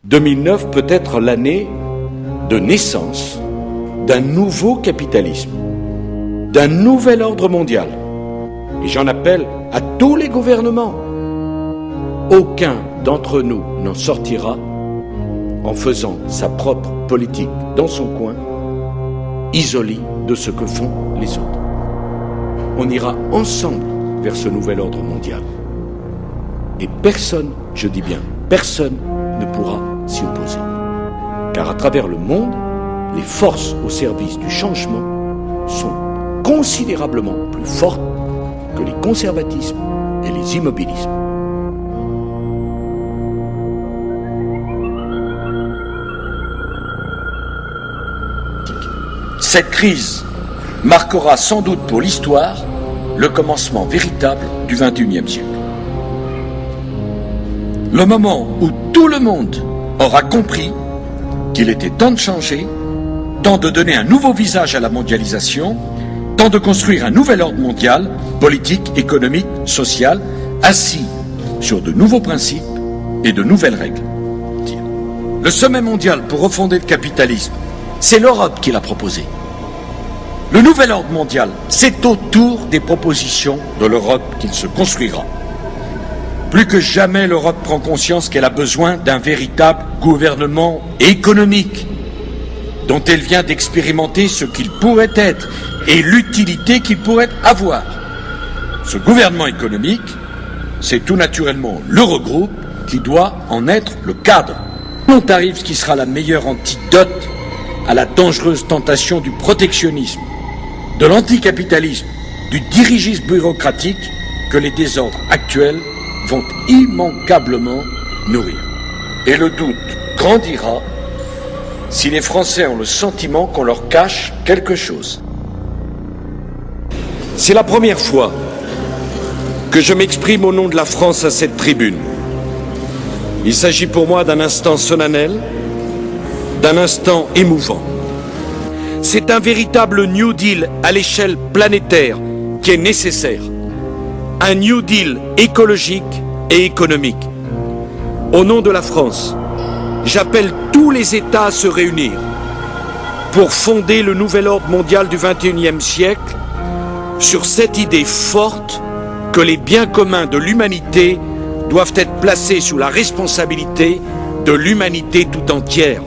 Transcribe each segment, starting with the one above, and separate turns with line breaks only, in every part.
2009 peut être l'année de naissance d'un nouveau capitalisme, d'un nouvel ordre mondial. Et j'en appelle à tous les gouvernements. Aucun d'entre nous n'en sortira en faisant sa propre politique dans son coin, isolé de ce que font les autres. On ira ensemble vers ce nouvel ordre mondial. Et personne, je dis bien personne, ne pourra s'y opposer. Car à travers le monde, les forces au service du changement sont considérablement plus fortes que les conservatismes et les immobilismes. Cette crise marquera sans doute pour l'histoire le commencement véritable du XXIe siècle. Le moment où tout le monde aura compris qu'il était temps de changer, temps de donner un nouveau visage à la mondialisation, temps de construire un nouvel ordre mondial, politique, économique, social, assis sur de nouveaux principes et de nouvelles règles. Le sommet mondial pour refonder le capitalisme, c'est l'Europe qui l'a proposé. Le nouvel ordre mondial, c'est autour des propositions de l'Europe qu'il se construira. Plus que jamais, l'Europe prend conscience qu'elle a besoin d'un véritable gouvernement économique, dont elle vient d'expérimenter ce qu'il pourrait être et l'utilité qu'il pourrait avoir. Ce gouvernement économique, c'est tout naturellement l'Eurogroupe qui doit en être le cadre. On arrive ce qui sera la meilleure antidote à la dangereuse tentation du protectionnisme, de l'anticapitalisme, du dirigisme bureaucratique que les désordres actuels vont immanquablement nourrir. Et le doute grandira si les Français ont le sentiment qu'on leur cache quelque chose. C'est la première fois que je m'exprime au nom de la France à cette tribune. Il s'agit pour moi d'un instant solennel, d'un instant émouvant. C'est un véritable New Deal à l'échelle planétaire qui est nécessaire. Un New Deal écologique et économique. Au nom de la France, j'appelle tous les États à se réunir pour fonder le nouvel ordre mondial du XXIe siècle sur cette idée forte que les biens communs de l'humanité doivent être placés sous la responsabilité de l'humanité tout entière.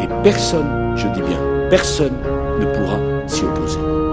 Et personne, je dis bien personne, ne pourra s'y opposer.